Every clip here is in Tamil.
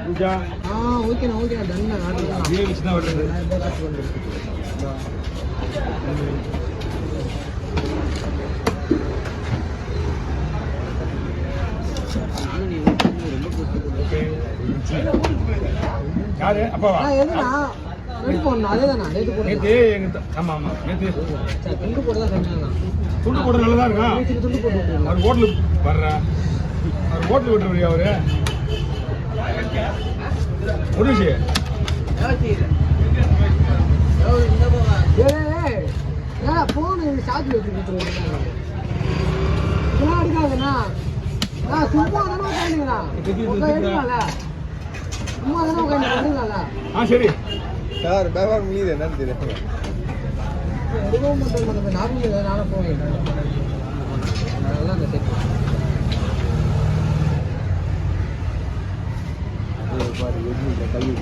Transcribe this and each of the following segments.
பூஜா ஓகேண்ணா ஓகேண்ணா தண்ணா ஆர்டர் இதே வச்சு தான் வருது. யாரு அப்பாவா? எதுண்ணா ரெடி போடணும் அதே தானா ரேட்டு போடுறது நேற்று எங்க ஆமாம் ஆமாம் நேற்று துண்டு போட தான் சொன்னாங்க. துண்டு போட நல்லதா இருக்கும். துண்டு போட்டு விட்டுருங்க. அவர் ஹோட்டலுக்கு வர்றா, அவர் ஹோட்டல் விட்டுருவா அவரு ஒரு விஷயம். போன் சார்ஜ் வச்சு கொடுத்துருவாங்க. இதெல்லாம் எடுக்காதுண்ணா. சும்மா தானே உட்காந்துங்களா எடுக்கலாம்ல. சும்மா தானே உட்காந்து எடுக்கலாம்ல. சரி சார் வியாபாரம் முடியுது என்னன்னு தெரியும். எடுக்கவும் மாட்டேன் நார்மல் நானும் போவேன். நல்லா அந்த செட் கல்வி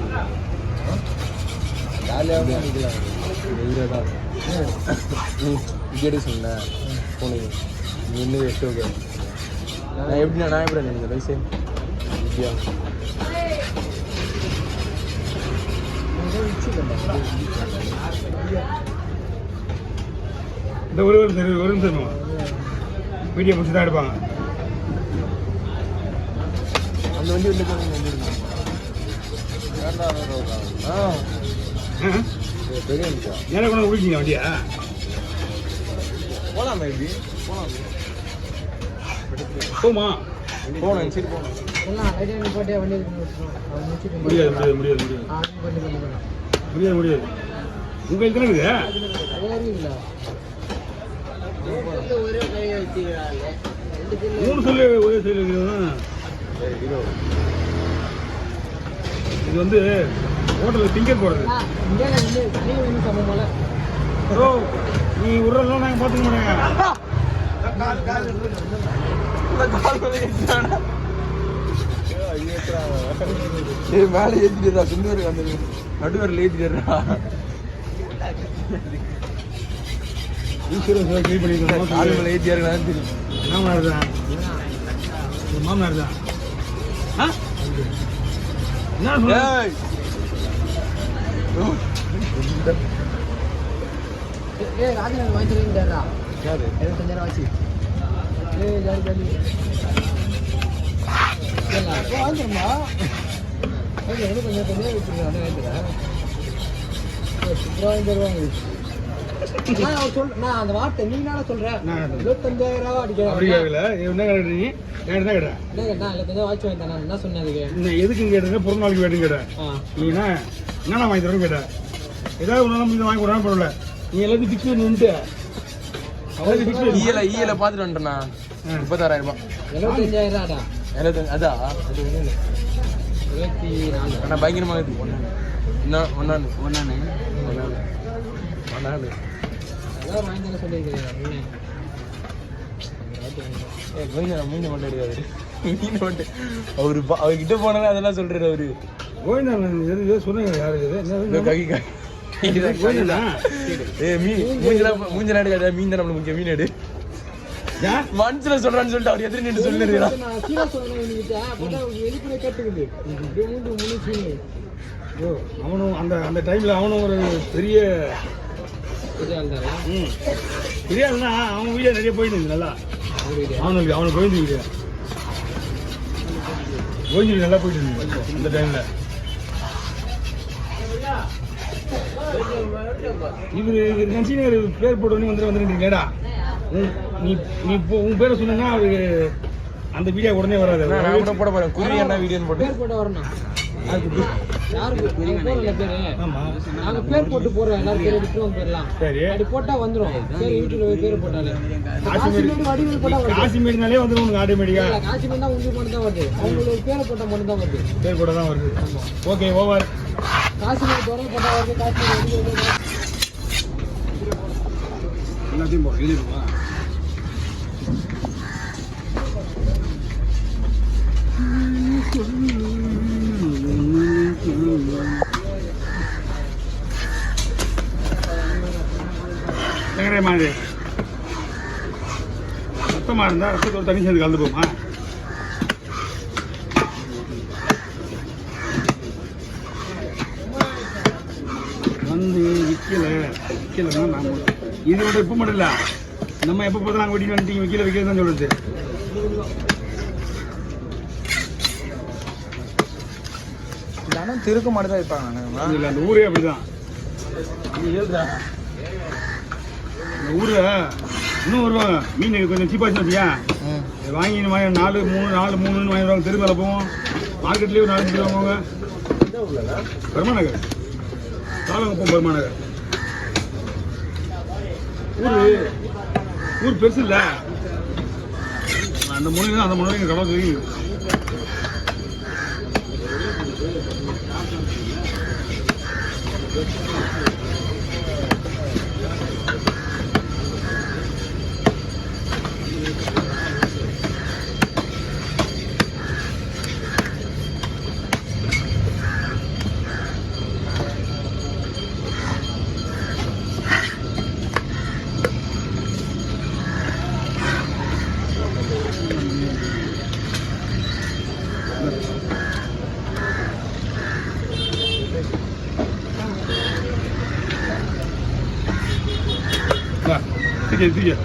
ஜாலியாக பண்ணிக்கலாம். தான் டிக்கெட்டு சொன்னேன் போனீங்க நீ இன்னும் எட்டு ஓகே. நான் எப்படி நினைக்கிறேன் வயசு வித்யா இந்த ஒரு நிமிஷம் வீடியோ முடிச்சு தான் எடுப்பாங்க. அந்த வண்டி வந்து பெரிய நேரம் கொண்டு குடிச்சிங்க வண்டியா போகலாம் எப்படி போமா போகணும் சரி போகணும். போட்டே வண்டி முடியாது முடியாது முடியாது முடியாது முடியாது உங்களுக்கு தானே இருக்குது. மூணு சொல்லு ஒரே சொல்லு இருக்குது. இது வந்து ஹோட்டலில் திங்கர் போடுறது. ப்ரோ நீ விட்றதெல்லாம் நாங்கள் பார்த்துக்க மாட்டேங்க. மேலே ஏற்றிட்டா சுந்தர் அந்த நடுவரில் ஏற்றிட்டா இன்சூரன்ஸ் க்ளீன் பண்ணிக்கலாம். கால் மேலே ஏற்றியாருன்னு தெரியும். மாமனார் தான் மாமனார் தான். என்ன சொல்ல ராஜன் வாங்கிக்கிறீங்கடா. யாரு 25,000 ஆச்சு. ஜாலி ஜாலி வாங்கிக்கிறோமா? கொஞ்சம் கொஞ்சம் வச்சுருக்கேன் வாங்கிக்கிறேன். நான் அந்த வார்த்தை நீனால சொல்றேன். 25,000 அடிக்கிறேன். அப்படி கேட்கல. என்ன கேட்டீங்க? என்ன கேட்டேன்? என்ன கேட்டா 25,000 வாட்ச் வாங்கி தானே என்ன சொன்னேன். அதுக்கு எதுக்கு கேட்டீங்க? பிறந்த நாளைக்கு வேட்டுன்னு கேட்டேன். நீனா என்னென்ன வாங்கி தரேன்னு கேட்டேன். ஏதாவது ஒன்றாலும் முடிஞ்ச வாங்கி விடாம பரவாயில்ல. நீ எல்லாத்தையும் பிக்ஸ் பண்ணி நின்றுட்டு ஈல பார்த்துட்டு வந்துட்டேண்ணா. 36,000 75,000 அதான் அது ஒன்றும் இல்லை. 24 ஆனால் பயங்கரமாக இருக்குது. ஒன்னான்னு அதான் வாங்கி தானே சொல்லியிருக்கிறேன். மீன் மட்டும் எடுக்காது. மீன் மட்டும் அவர்கிட்ட போனாலும் அதெல்லாம் சொல்றாரு அவரு. சொன்னாங்க யாருக்கு மூஞ்சலாம் எடுக்காத. மீன் தான் நம்மளுக்கு முக்கியம். மீன் எடு மனசுல சொல்றான்னு சொல்லிட்டு அவர் எதிரி நின்று சொல்லிடுறா. அவனும் அந்த டைம்ல அவனும் ஒரு பெரிய தெரியாதுன்னா அவன் வீடியோ நிறைய போயிட்டு இருந்துச்சு. நல்லா அவனுக்கு கோவிந்தி வீடியோ நல்லா போயிட்டு இருந்துச்சு இந்த டைம்ல. இவர் நன்சினர் பேர் போட்டு வந்துருக்கேடா. நீ உன் பேரை சொன்னா அவருக்கு அந்த வீடியோ உடனே வராது. நான் கூட போட போறேன். குறி என்ன வீடியோன்னு போட்டு வரணும். நாங்க பேர் போட்டு போடுறோம். எல்லாரும் பேர் எடுத்துருவோம். போயிடலாம். சரி அப்படி போட்டா வந்துடும். யூடியூப்ல பேர் போட்டாலே காசிமேடுனாலே வந்துடும் உனக்கு ஆட்டோமேட்டிக்கா. காசிமேடு தான் உங்களுக்கு மட்டும் தான் வருது. அவங்களுக்கு பேரை போட்டா மட்டும் தான் வருது. பேர் போட்டா தான் வருது. Okay over. காசிமேடு தோற போட்டா வருது. காசிமேடு எல்லாத்தையும் போடுறோம். எழுதிடுவா மாதிரி ரத்தமாக இருந்தால் ரத்தத்தோடு தண்ணி சேர்ந்து கலந்து போமா. வந்து விற்கலைன்னா நான் இது மட்டும் இப்போ மட்டும் இல்லை, நம்ம எப்போ பார்த்து நாங்கள் வெட்டிட்டு வந்துட்டீங்க விற்கல தான் சொல்லுது. தானே திருக்க மாட்டு தான் வைப்பாங்க. இல்லை அந்த ஊரே அப்படிதான். இந்த ஊரில் இன்னும் வருவாங்க மீன் கொஞ்சம் சீப்பாச்சு வச்சியா வாங்கி 4-3 வாங்கிடுவாங்க. தெரு மேலே போவோம், மார்க்கெட்லேயே ஒரு 4 பேர் வாங்குவாங்க. பெருமாநகர் சாலங்குப்பம் பெருமாநகர் ஊர் பெருசு இல்லை. அந்த முனைக்கு தான், அந்த முனைக்கு கடை தெரியும். Dia.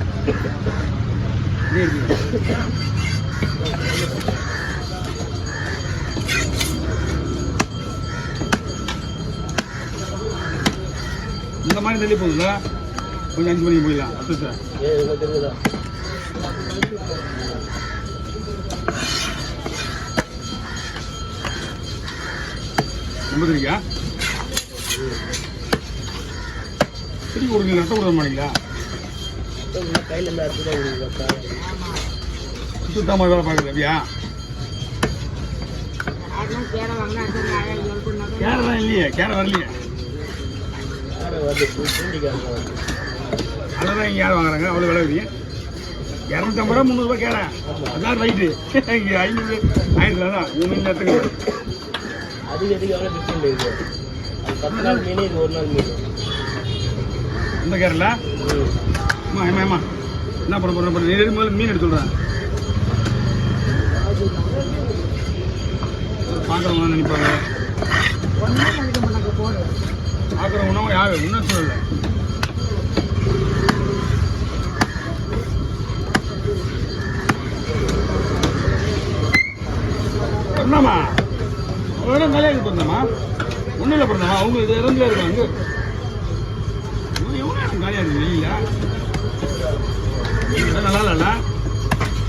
இந்த மாதிரி தள்ளி போகுதுல கொஞ்சம் 5 மணிக்கு போயிடலாம். அப்போ சார் ரொம்ப தெரியா சரி கொடுங்க, ரத்த கொடுக்க மாட்டீங்களா? சுத்தமாக வேலை பார்க்குறது அப்படியா? கேரை தான் இல்லையே, கேரை வரலையே. அதான் இங்கே யார் வாங்குறாங்க அவ்வளோ விலை வருது? 250 ரூபா 300 ரூபா கேரை, அதான் ரைட்டு. இங்கே 500 1000 தான் மீன் நேரத்துக்கு. இந்த கேரள ஏமா என்ன பண்ண போகிறேன் நேரடி முதல்ல மீன் எடுத்து விட்றேன். பார்க்குறவங்க நினைப்பாங்க, பார்க்குறவங்க யாரு இன்னும் சொல்லலை. பிறந்தாமா அவரும் கல்யாணம் பிறந்தாமா ஒன்றும் இல்லை பிறந்தாமா அவங்க இது இறந்துல இருக்காங்க. எவ்வளோ காலியாக இருக்கு வெளியில நல்லா இல்லைல்ல?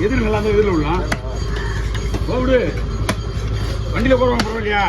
எதிர் நல்லா இருந்தால் எதிரில் விடலாம். போவிடு வண்டியில் போடுவாங்க பரவாயில்லையா?